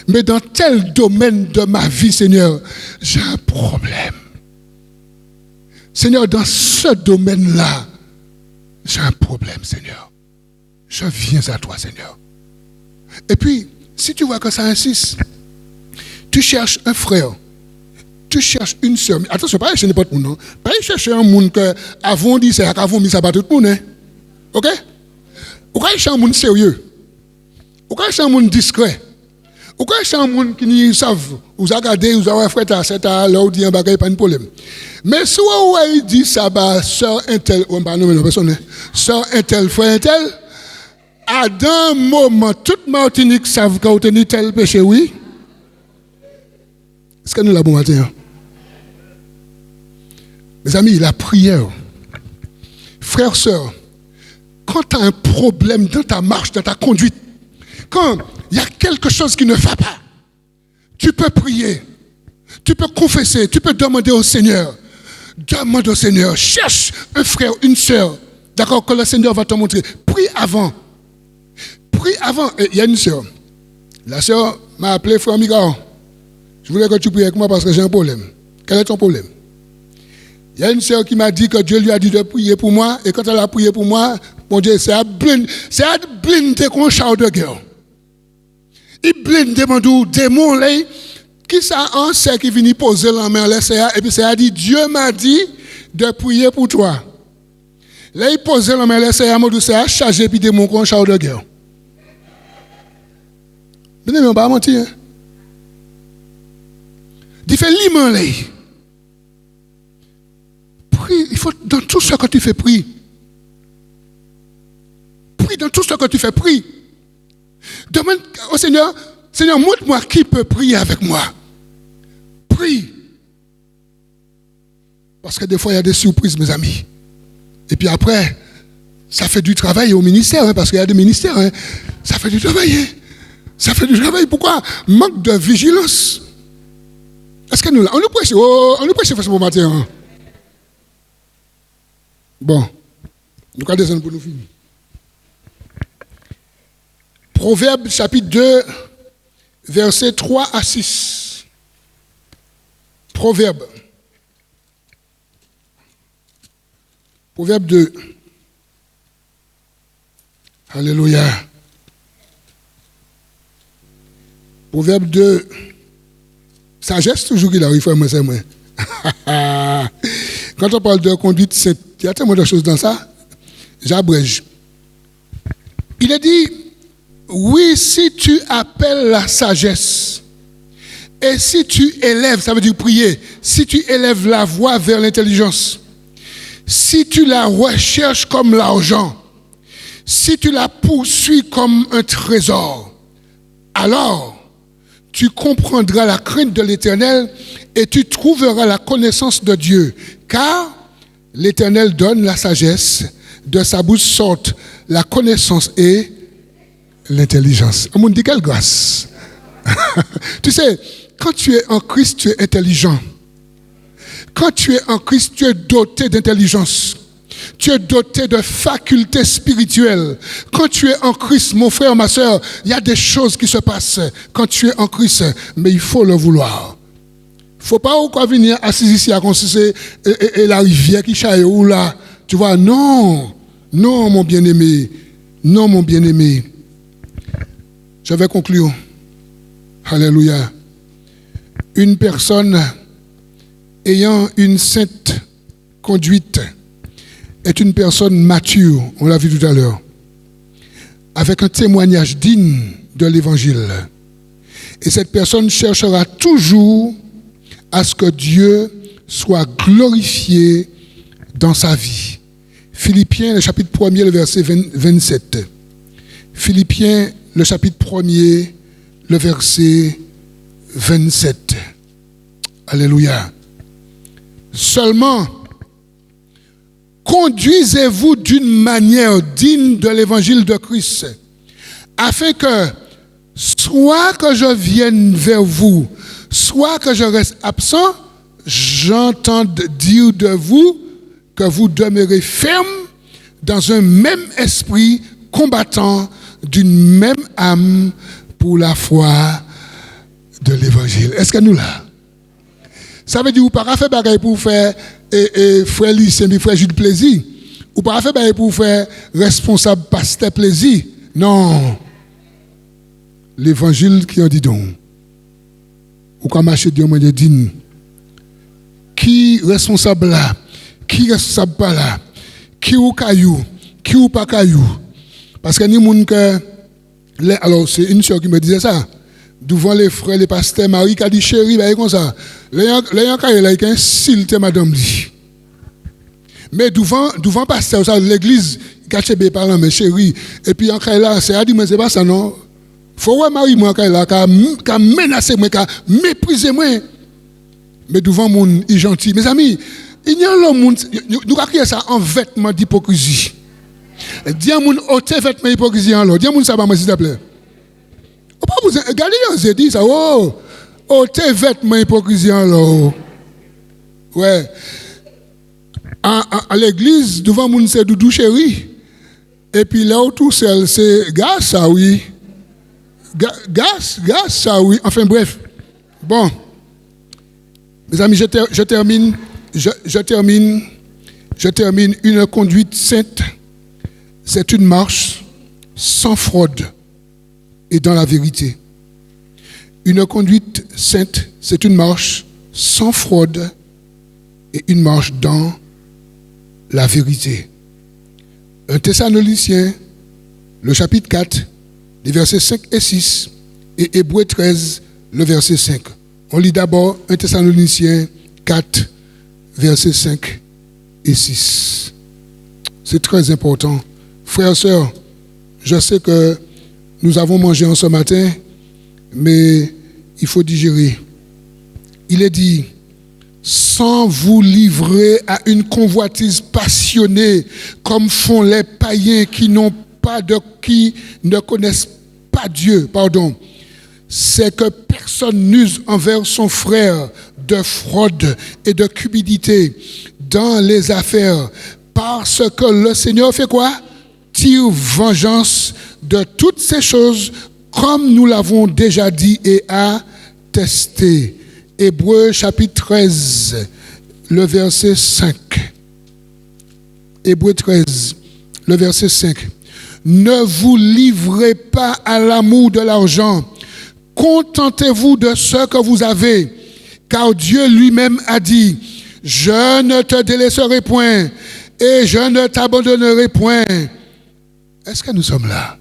Mais dans tel domaine de ma vie, Seigneur, j'ai un problème. Seigneur, dans ce domaine-là, j'ai un problème, Seigneur. Je viens à toi, Seigneur. Et puis, si tu vois que ça insiste, tu cherches un frère, tu cherches une soeur. Attention, pas chercher n'importe où, non. Pas chercher un monde que avant dit c'est avant mis ça pas tout le monde, hein. OK? Ou quand chercher un monde sérieux. Ou quand chercher un monde discret. Ou quand chercher un monde qui ne savent, vous regardez, vous avez fait c'est à là où dit un bagage pas de problème. Mais si vous dit ça bah sœur intel, on pas nommer personne, sœur intel, frère intel. À d'un moment, toute Martinique savent qu'on a tel péché, oui. Est-ce que nous l'avons matin? Mes amis, la prière. Frères, sœurs, quand tu as un problème dans ta marche, dans ta conduite, quand il y a quelque chose qui ne va pas, tu peux prier, tu peux confesser, tu peux demander au Seigneur. Demande au Seigneur, cherche un frère, une sœur, d'accord, que le Seigneur va te montrer. Prie avant. Prie avant. Il y a une sœur. La sœur m'a appelé frère Migao. Je voulais que tu pries avec moi parce que j'ai un problème. Quel est ton problème? Il y a une sœur qui m'a dit que Dieu lui a dit de prier pour moi. Et quand elle a prié pour moi, mon Dieu, c'est à blinder qu'on char de guerre. Il blinde mon démon là. Qui ça en sait qui vient poser la main à et puis ça a dit Dieu m'a dit de prier pour toi. Là il pose la main à mon douce à charger puis démon qu'on char de guerre. Mais on va mentir. Hein? Il fait l'immense là. Prie, il faut dans tout ce que tu fais prie. Prie dans tout ce que tu fais, prie. Demande au Seigneur, Seigneur, montre-moi qui peut prier avec moi. Prie. Parce que des fois, il y a des surprises, mes amis. Et puis après, ça fait du travail au ministère, hein, parce qu'il y a des ministères. Hein, ça fait du travail. Hein. Ça fait du travail. Pourquoi? Manque de vigilance. Est-ce que on nous prêche forcément matin. Hein? Bon. Nous allons descendre pour nous finir. Proverbe chapitre 2, versets 3 à 6. Proverbe. Proverbe 2. Alléluia. Proverbe 2. Sagesse, toujours qu'il arrive, frère, moi, c'est moi. Quand on parle de conduite, il y a tellement de choses dans ça. J'abrège. Il a dit, oui, si tu appelles la sagesse, et si tu élèves, ça veut dire prier, si tu élèves la voix vers l'intelligence, si tu la recherches comme l'argent, si tu la poursuis comme un trésor, alors tu comprendras la crainte de l'Éternel et tu trouveras la connaissance de Dieu. Car l'Éternel donne la sagesse, de sa bouche sortent la connaissance et l'intelligence. On me dit quelle grâce. Tu sais, quand tu es en Christ, tu es intelligent. Quand tu es en Christ, tu es doté d'intelligence. Tu es doté de facultés spirituelles. Quand tu es en Christ, mon frère, ma soeur, il y a des choses qui se passent quand tu es en Christ, mais il faut le vouloir. Il ne faut pas encore venir assis ici à considérer et la rivière qui chaille ou là. Tu vois, non, non, mon bien-aimé, non, mon bien-aimé. Je vais conclure. Alléluia. Une personne ayant une sainte conduite est une personne mature, on l'a vu tout à l'heure, avec un témoignage digne de l'Évangile. Et cette personne cherchera toujours à ce que Dieu soit glorifié dans sa vie. Philippiens, le chapitre 1er, le verset 27. Philippiens, le chapitre 1er, le verset 27. Alléluia. Seulement, conduisez-vous d'une manière digne de l'évangile de Christ, afin que, soit que je vienne vers vous, soit que je reste absent, j'entende dire de vous que vous demeurez ferme dans un même esprit, combattant d'une même âme pour la foi de l'évangile. Est-ce que nous là? Ça veut dire ou pas faire bagaille pour faire frère lycée, mais frère Jules plaisir. Ou pas faire bagaille pour faire responsable pasteur plaisir. Non. L'évangile qui en dit donc. Ou quand marcher Dieu me dit qui responsable là, qui responsable pas là, qui ou caillou, qui ou pas caillou. Parce que ni moun que alors c'est une sœur qui me disait ça. Devant les frères, les pasteurs, Marie qui a dit chérie, bah, comme ça. Les gens qui ont un style, madame dit. Mais devant pasteur, l'église, qui a chérie, parlant, mais chérie. Et puis en là, c'est à dire, mais c'est pas ça, non. Faut voir Marie, moi, qui a menacé moi, qui a méprisé moi. Mais devant mon, il est gentil. Mes amis, il y a l'homme, nous avons créé ça en vêtement d'hypocrisie. Dis à mon ôte vêtement d'hypocrisie en l'autre. Dis à mon ça, s'il te plaît. Regardez, on dit ça, tes vêtements hypocrisie en l'eau. Ouais. À l'église, devant mon c'est doudou chéri. Et puis là autour, c'est gaz, ça oui. Gaz, ça oui. Enfin bref. Bon. Mes amis, je termine. Une conduite sainte, c'est une marche sans fraude et dans la vérité. Une conduite sainte, c'est une marche sans fraude et une marche dans la vérité. 1 Thessaloniciens, le chapitre 4, les versets 5 et 6, et Hébreux 13, le verset 5. On lit d'abord 1 Thessaloniciens 4, versets 5 et 6. C'est très important. Frères et sœurs, Je sais que nous avons mangé en ce matin, mais il faut digérer. Il est dit, sans vous livrer à une convoitise passionnée, comme font les païens qui ne connaissent pas Dieu, c'est que personne n'use envers son frère de fraude et de cupidité dans les affaires, parce que le Seigneur fait quoi? Tire vengeance de toutes ces choses, comme nous l'avons déjà dit et attesté. Hébreux chapitre 13, le verset 5. Hébreux 13, le verset 5. Ne vous livrez pas à l'amour de l'argent. Contentez-vous de ce que vous avez, car Dieu lui-même a dit, je ne te délaisserai point et je ne t'abandonnerai point. Est-ce que nous sommes là?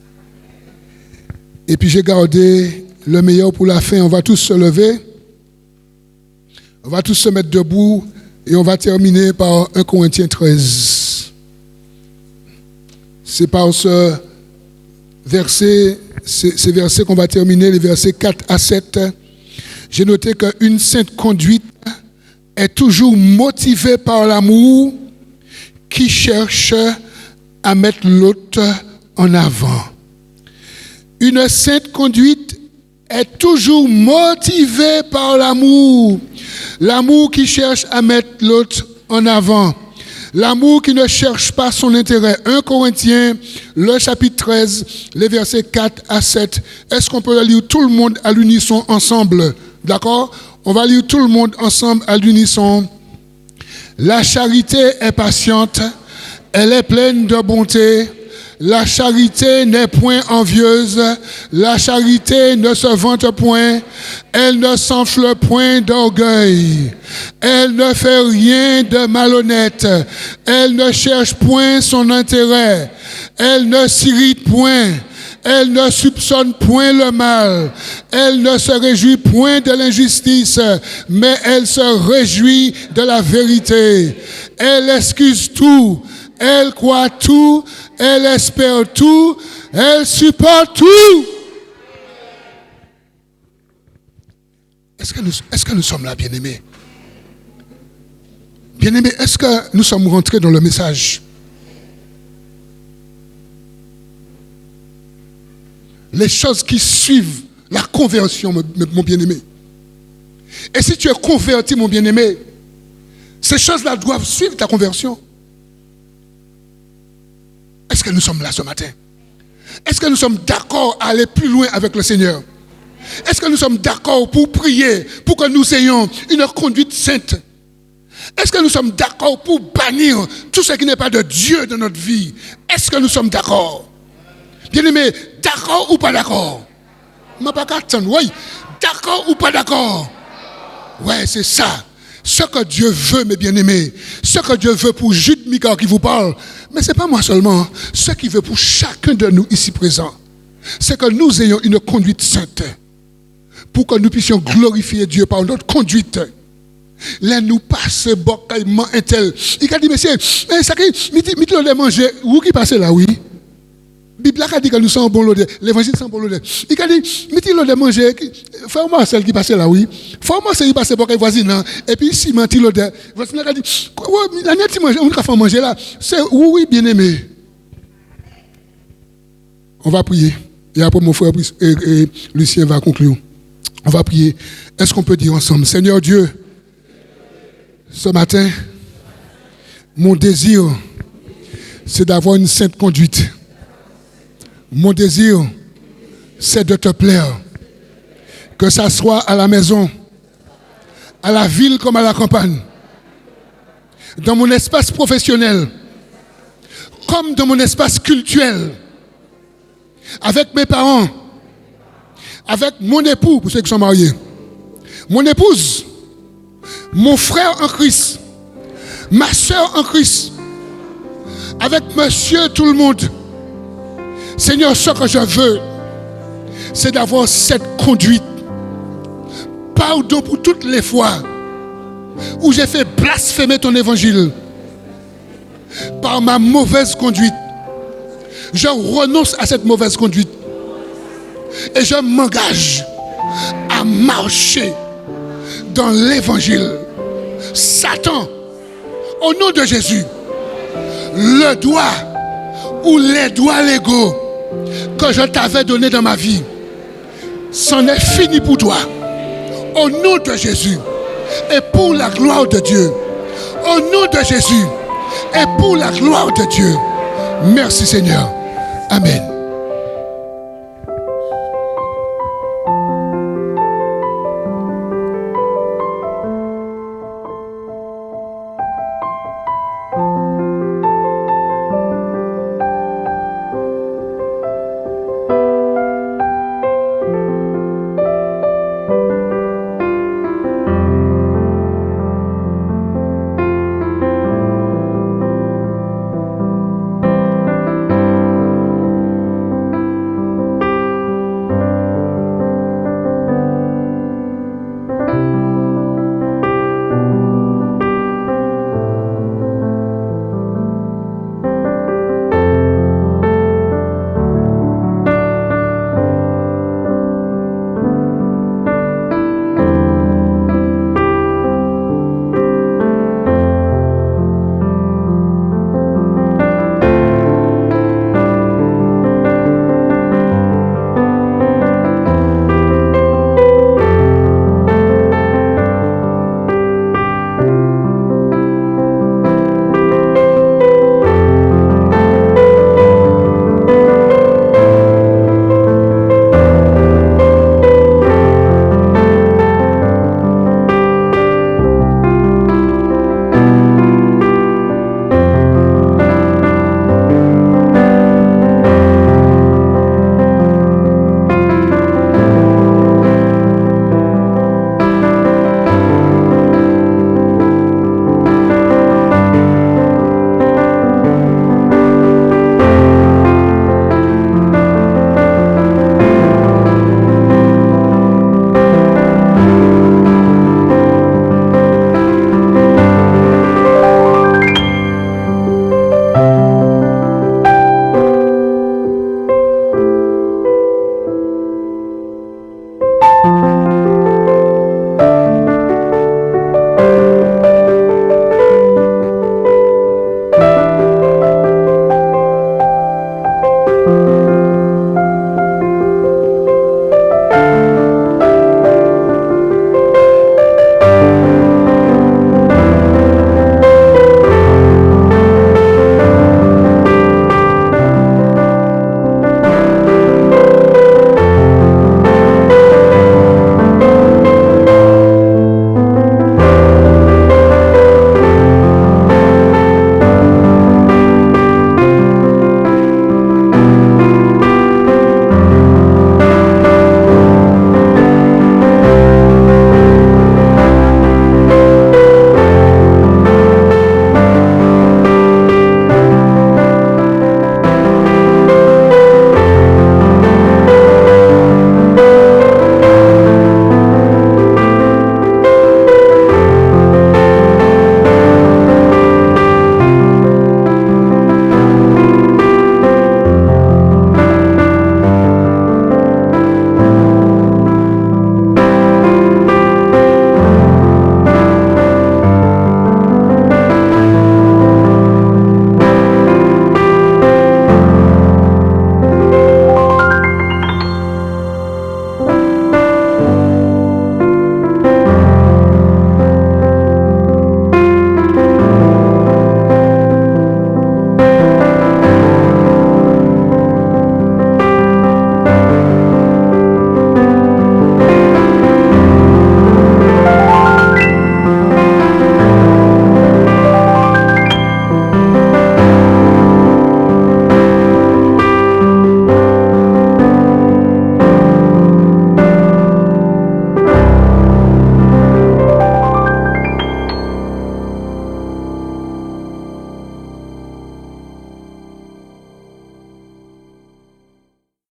Et puis j'ai gardé le meilleur pour la fin. On va tous se lever. On va tous se mettre debout et on va terminer par 1 Corinthiens 13. C'est par ce verset, ces versets qu'on va terminer, les versets 4 à 7. J'ai noté qu'une sainte conduite est toujours motivée par l'amour qui cherche à mettre l'autre en avant. Une sainte conduite est toujours motivée par l'amour. L'amour qui cherche à mettre l'autre en avant. L'amour qui ne cherche pas son intérêt. 1 Corinthiens, le chapitre 13, les versets 4 à 7. Est-ce qu'on peut le lire tout le monde à l'unisson ensemble? D'accord? On va lire tout le monde ensemble à l'unisson. La charité est patiente, elle est pleine de bonté. La charité n'est point envieuse, la charité ne se vante point, elle ne s'enfle point d'orgueil, elle ne fait rien de malhonnête, elle ne cherche point son intérêt, elle ne s'irrite point, elle ne soupçonne point le mal, elle ne se réjouit point de l'injustice, mais elle se réjouit de la vérité. Elle excuse tout, elle croit tout, elle espère tout, elle supporte tout. Est-ce que nous sommes là, bien-aimés? Bien-aimés, est-ce que nous sommes rentrés dans le message? Les choses qui suivent la conversion, mon bien-aimé. Et si tu es converti, mon bien-aimé, ces choses-là doivent suivre ta conversion. Est-ce que nous sommes là ce matin? Est-ce que nous sommes d'accord à aller plus loin avec le Seigneur? Est-ce que nous sommes d'accord pour prier, pour que nous ayons une conduite sainte? Est-ce que nous sommes d'accord pour bannir tout ce qui n'est pas de Dieu dans notre vie? Est-ce que nous sommes d'accord? Bien-aimé, d'accord ou pas d'accord? Je ne pas attendre, oui. D'accord ou pas d'accord? Ouais, c'est ça. Ce que Dieu veut, mes bien-aimés, ce que Dieu veut pour Jude Mika qui vous parle, mais ce n'est pas moi seulement, ce qu'il veut pour chacun de nous ici présents, c'est que nous ayons une conduite sainte, pour que nous puissions glorifier Dieu par notre conduite. Là, nous passons, bocaillement, un tel. Il a dit, monsieur, mais ça qui, mettez le manger, où qui passe là, oui? La Bible a dit que nous sommes bon l'odeur. L'évangile sent bon l'odeur. Il a dit, mettez-le de manger. Fais-moi celle qui passe là, oui. Fais-moi celle qui passe pour les voisins. Et puis, si mentit l'odeur. Voisin a dit, la nuit, on va faire manger là. C'est oui, bien aimé. On va prier. Et après, mon frère et Lucien va conclure. On va prier. Est-ce qu'on peut dire ensemble, Seigneur Dieu, ce matin, mon désir, c'est d'avoir une sainte conduite. Mon désir, c'est de te plaire. Que ça soit à la maison, à la ville comme à la campagne, dans mon espace professionnel, comme dans mon espace culturel, avec mes parents, avec mon époux, pour ceux qui sont mariés, mon épouse, mon frère en Christ, ma soeur en Christ, avec monsieur tout le monde. Seigneur, ce que je veux, c'est d'avoir cette conduite. Pardon pour toutes les fois où j'ai fait blasphémer ton évangile par ma mauvaise conduite. Je renonce à cette mauvaise conduite. Et je m'engage à marcher dans l'évangile. Satan, au nom de Jésus, le doigt ou les doigts légaux que je t'avais donnés dans ma vie, c'en est fini pour toi. Au nom de Jésus et pour la gloire de Dieu. Au nom de Jésus et pour la gloire de Dieu. Merci Seigneur. Amen.